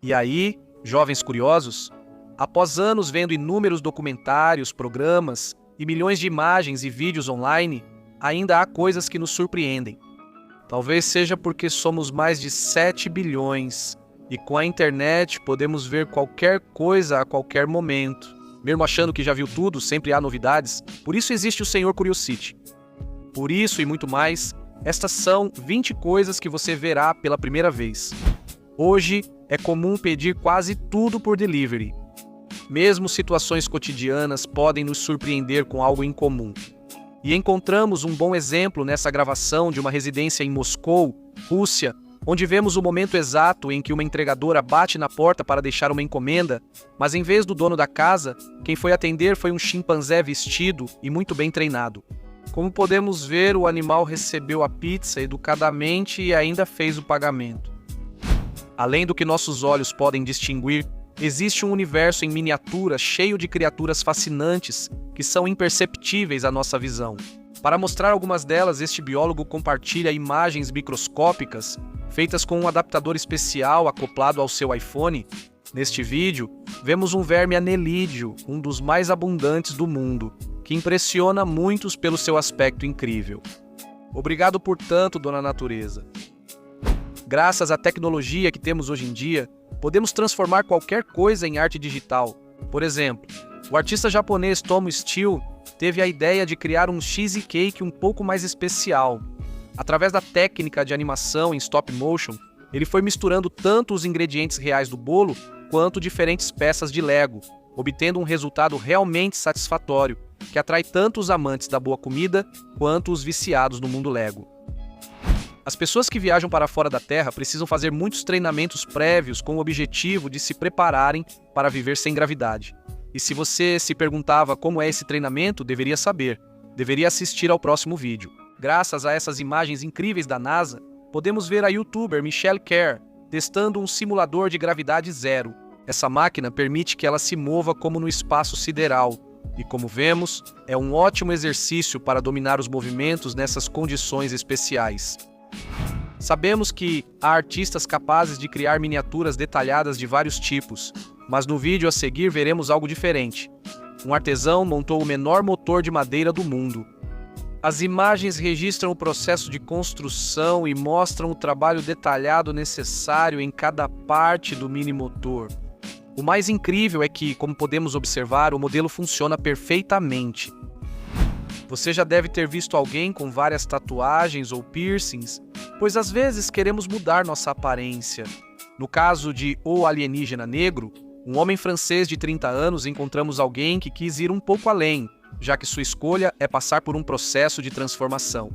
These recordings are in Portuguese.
E aí, jovens curiosos, após anos vendo inúmeros documentários, programas e milhões de imagens e vídeos online, ainda há coisas que nos surpreendem. Talvez seja porque somos mais de 7 bilhões e com a internet podemos ver qualquer coisa a qualquer momento. Mesmo achando que já viu tudo, sempre há novidades. Por isso existe o Senhor Curiosity. Por isso e muito mais, estas são 20 coisas que você verá pela primeira vez. Hoje é comum pedir quase tudo por delivery. Mesmo situações cotidianas podem nos surpreender com algo incomum. E encontramos um bom exemplo nessa gravação de uma residência em Moscou, Rússia, onde vemos o momento exato em que uma entregadora bate na porta para deixar uma encomenda, mas em vez do dono da casa, quem foi atender foi um chimpanzé vestido e muito bem treinado. Como podemos ver, o animal recebeu a pizza educadamente e ainda fez o pagamento. Além do que nossos olhos podem distinguir, existe um universo em miniatura cheio de criaturas fascinantes que são imperceptíveis à nossa visão. Para mostrar algumas delas, este biólogo compartilha imagens microscópicas feitas com um adaptador especial acoplado ao seu iPhone. Neste vídeo, vemos um verme anelídeo, um dos mais abundantes do mundo, que impressiona muitos pelo seu aspecto incrível. Obrigado por tanto, Dona Natureza. Graças à tecnologia que temos hoje em dia, podemos transformar qualquer coisa em arte digital. Por exemplo, o artista japonês Tomo Steele teve a ideia de criar um cheesecake um pouco mais especial. Através da técnica de animação em stop motion, ele foi misturando tanto os ingredientes reais do bolo quanto diferentes peças de Lego, obtendo um resultado realmente satisfatório, que atrai tanto os amantes da boa comida quanto os viciados no mundo Lego. As pessoas que viajam para fora da Terra precisam fazer muitos treinamentos prévios com o objetivo de se prepararem para viver sem gravidade. E se você se perguntava como é esse treinamento, deveria saber. Deveria assistir ao próximo vídeo. Graças a essas imagens incríveis da NASA, podemos ver a youtuber Michelle Kerr testando um simulador de gravidade zero. Essa máquina permite que ela se mova como no espaço sideral. E como vemos, é um ótimo exercício para dominar os movimentos nessas condições especiais. Sabemos que há artistas capazes de criar miniaturas detalhadas de vários tipos, mas no vídeo a seguir veremos algo diferente. Um artesão montou o menor motor de madeira do mundo. As imagens registram o processo de construção e mostram o trabalho detalhado necessário em cada parte do mini motor. O mais incrível é que, como podemos observar, o modelo funciona perfeitamente. Você já deve ter visto alguém com várias tatuagens ou piercings, pois às vezes queremos mudar nossa aparência. No caso de O Alienígena Negro, um homem francês de 30 anos, encontramos alguém que quis ir um pouco além, já que sua escolha é passar por um processo de transformação.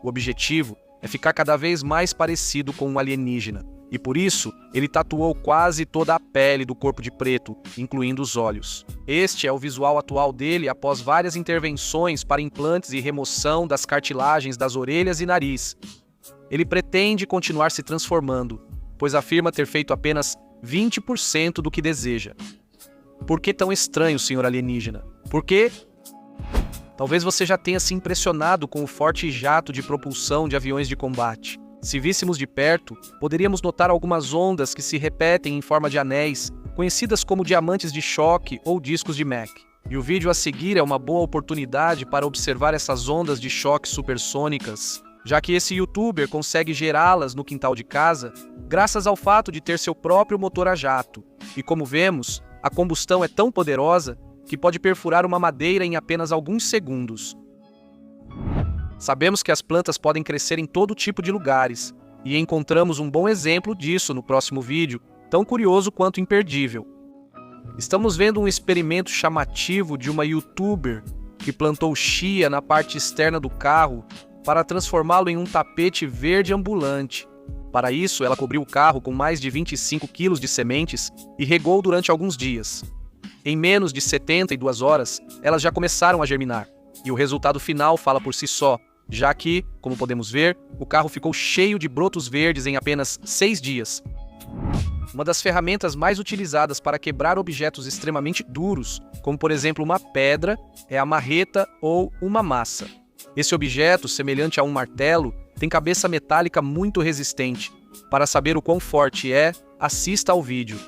O objetivo é ficar cada vez mais parecido com um alienígena, e por isso ele tatuou quase toda a pele do corpo de preto, incluindo os olhos. Este é o visual atual dele após várias intervenções para implantes e remoção das cartilagens das orelhas e nariz. Ele pretende continuar se transformando, pois afirma ter feito apenas 20% do que deseja. Por que tão estranho, senhor alienígena? Por quê? Talvez você já tenha se impressionado com o forte jato de propulsão de aviões de combate. Se víssemos de perto, poderíamos notar algumas ondas que se repetem em forma de anéis, conhecidas como diamantes de choque ou discos de Mach. E o vídeo a seguir é uma boa oportunidade para observar essas ondas de choque supersônicas, já que esse youtuber consegue gerá-las no quintal de casa, graças ao fato de ter seu próprio motor a jato. E como vemos, a combustão é tão poderosa que pode perfurar uma madeira em apenas alguns segundos. Sabemos que as plantas podem crescer em todo tipo de lugares, e encontramos um bom exemplo disso no próximo vídeo, tão curioso quanto imperdível. Estamos vendo um experimento chamativo de uma youtuber que plantou chia na parte externa do carro para transformá-lo em um tapete verde ambulante. Para isso, ela cobriu o carro com mais de 25 quilos de sementes e regou durante alguns dias. Em menos de 72 horas, elas já começaram a germinar, e o resultado final fala por si só, já que, como podemos ver, o carro ficou cheio de brotos verdes em apenas 6 dias. Uma das ferramentas mais utilizadas para quebrar objetos extremamente duros, como por exemplo uma pedra, é a marreta ou uma massa. Esse objeto, semelhante a um martelo, tem cabeça metálica muito resistente. Para saber o quão forte é, assista ao vídeo.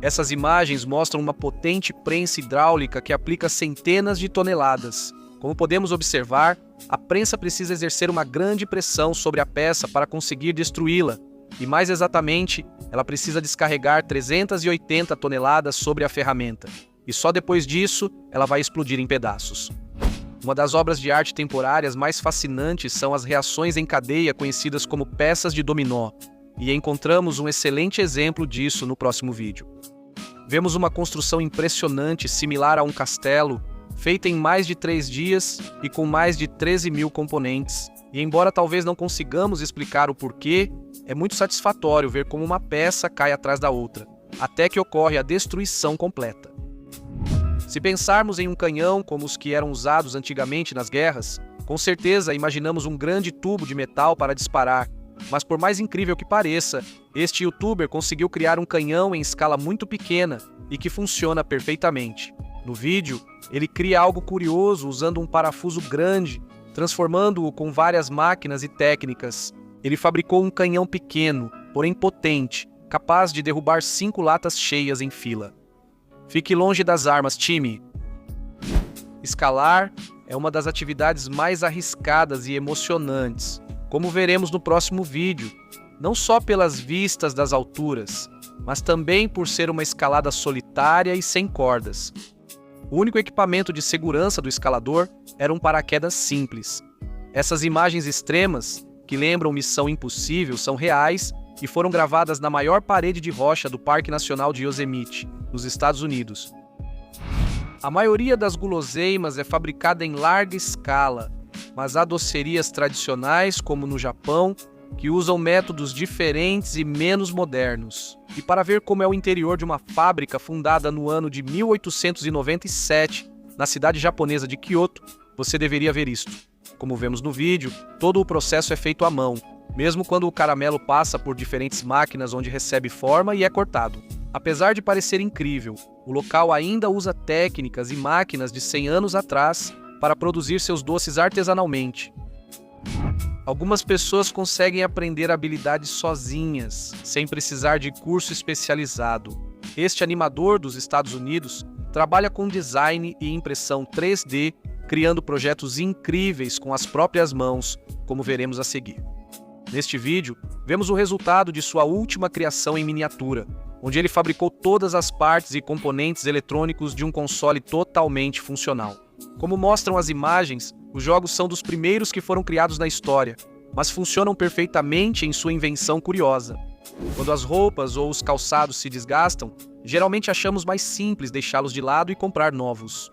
Essas imagens mostram uma potente prensa hidráulica que aplica centenas de toneladas. Como podemos observar, a prensa precisa exercer uma grande pressão sobre a peça para conseguir destruí-la, e mais exatamente, ela precisa descarregar 380 toneladas sobre a ferramenta, e só depois disso ela vai explodir em pedaços. Uma das obras de arte temporárias mais fascinantes são as reações em cadeia conhecidas como peças de dominó, e encontramos um excelente exemplo disso no próximo vídeo. Vemos uma construção impressionante similar a um castelo, feita em mais de 3 dias e com mais de 13.000 componentes, e embora talvez não consigamos explicar o porquê, é muito satisfatório ver como uma peça cai atrás da outra, até que ocorre a destruição completa. Se pensarmos em um canhão como os que eram usados antigamente nas guerras, com certeza imaginamos um grande tubo de metal para disparar, mas por mais incrível que pareça, este youtuber conseguiu criar um canhão em escala muito pequena e que funciona perfeitamente. No vídeo, ele cria algo curioso usando um parafuso grande, transformando-o com várias máquinas e técnicas. Ele fabricou um canhão pequeno, porém potente, capaz de derrubar 5 latas cheias em fila. Fique longe das armas, time! Escalar é uma das atividades mais arriscadas e emocionantes, como veremos no próximo vídeo, não só pelas vistas das alturas, mas também por ser uma escalada solitária e sem cordas. O único equipamento de segurança do escalador era um paraquedas simples. Essas imagens extremas, que lembram Missão Impossível, são reais e foram gravadas na maior parede de rocha do Parque Nacional de Yosemite, nos Estados Unidos. A maioria das guloseimas é fabricada em larga escala, mas há docerias tradicionais, como no Japão, que usam métodos diferentes e menos modernos. E para ver como é o interior de uma fábrica fundada no ano de 1897, na cidade japonesa de Kyoto, você deveria ver isto. Como vemos no vídeo, todo o processo é feito à mão, mesmo quando o caramelo passa por diferentes máquinas onde recebe forma e é cortado. Apesar de parecer incrível, o local ainda usa técnicas e máquinas de 100 anos atrás para produzir seus doces artesanalmente. Algumas pessoas conseguem aprender habilidades sozinhas, sem precisar de curso especializado. Este animador dos Estados Unidos trabalha com design e impressão 3D, criando projetos incríveis com as próprias mãos, como veremos a seguir. Neste vídeo, vemos o resultado de sua última criação em miniatura, onde ele fabricou todas as partes e componentes eletrônicos de um console totalmente funcional. Como mostram as imagens, os jogos são dos primeiros que foram criados na história, mas funcionam perfeitamente em sua invenção curiosa. Quando as roupas ou os calçados se desgastam, geralmente achamos mais simples deixá-los de lado e comprar novos.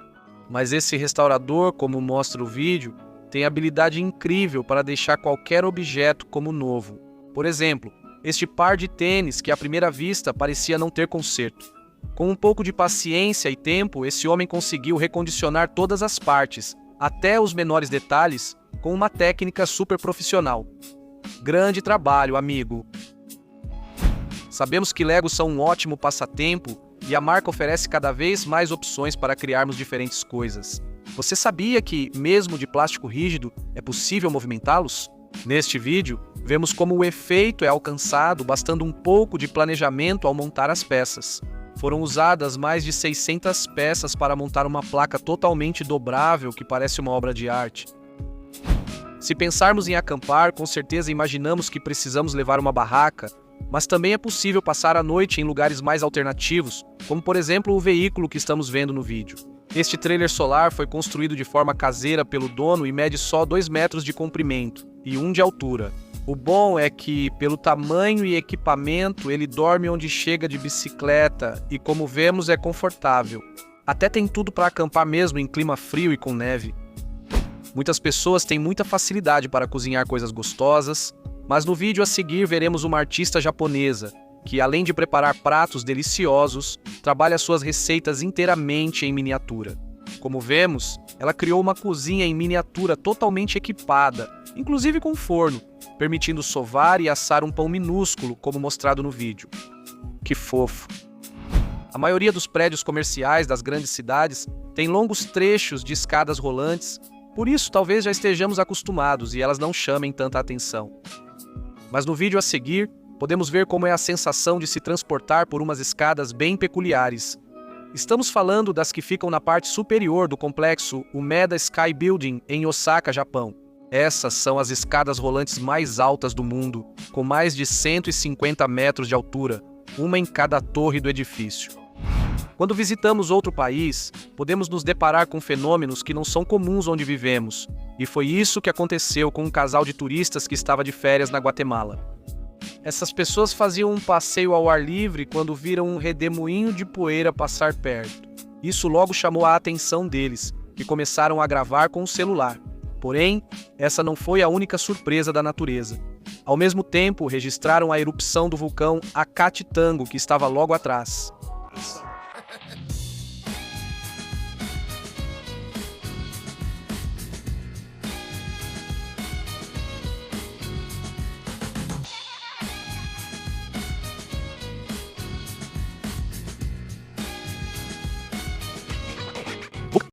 Mas esse restaurador, como mostra o vídeo, tem habilidade incrível para deixar qualquer objeto como novo. Por exemplo, este par de tênis que à primeira vista parecia não ter conserto. Com um pouco de paciência e tempo, esse homem conseguiu recondicionar todas as partes, até os menores detalhes, com uma técnica super profissional. Grande trabalho, amigo! Sabemos que Legos são um ótimo passatempo e a marca oferece cada vez mais opções para criarmos diferentes coisas. Você sabia que, mesmo de plástico rígido, é possível movimentá-los? Neste vídeo, vemos como o efeito é alcançado bastando um pouco de planejamento ao montar as peças. Foram usadas mais de 600 peças para montar uma placa totalmente dobrável que parece uma obra de arte. Se pensarmos em acampar, com certeza imaginamos que precisamos levar uma barraca, mas também é possível passar a noite em lugares mais alternativos, como por exemplo o veículo que estamos vendo no vídeo. Este trailer solar foi construído de forma caseira pelo dono e mede só 2 metros de comprimento e 1 de altura. O bom é que, pelo tamanho e equipamento, ele dorme onde chega de bicicleta e, como vemos, é confortável. Até tem tudo para acampar mesmo em clima frio e com neve. Muitas pessoas têm muita facilidade para cozinhar coisas gostosas, mas no vídeo a seguir veremos uma artista japonesa que, além de preparar pratos deliciosos, trabalha suas receitas inteiramente em miniatura. Como vemos, ela criou uma cozinha em miniatura totalmente equipada, inclusive com forno, permitindo sovar e assar um pão minúsculo, como mostrado no vídeo. Que fofo! A maioria dos prédios comerciais das grandes cidades tem longos trechos de escadas rolantes, por isso talvez já estejamos acostumados e elas não chamem tanta atenção. Mas no vídeo a seguir, podemos ver como é a sensação de se transportar por umas escadas bem peculiares. Estamos falando das que ficam na parte superior do complexo Umeda Sky Building, em Osaka, Japão. Essas são as escadas rolantes mais altas do mundo, com mais de 150 metros de altura, uma em cada torre do edifício. Quando visitamos outro país, podemos nos deparar com fenômenos que não são comuns onde vivemos, e foi isso que aconteceu com um casal de turistas que estava de férias na Guatemala. Essas pessoas faziam um passeio ao ar livre quando viram um redemoinho de poeira passar perto. Isso logo chamou a atenção deles, que começaram a gravar com o celular. Porém, essa não foi a única surpresa da natureza. Ao mesmo tempo, registraram a erupção do vulcão Acatitango, que estava logo atrás.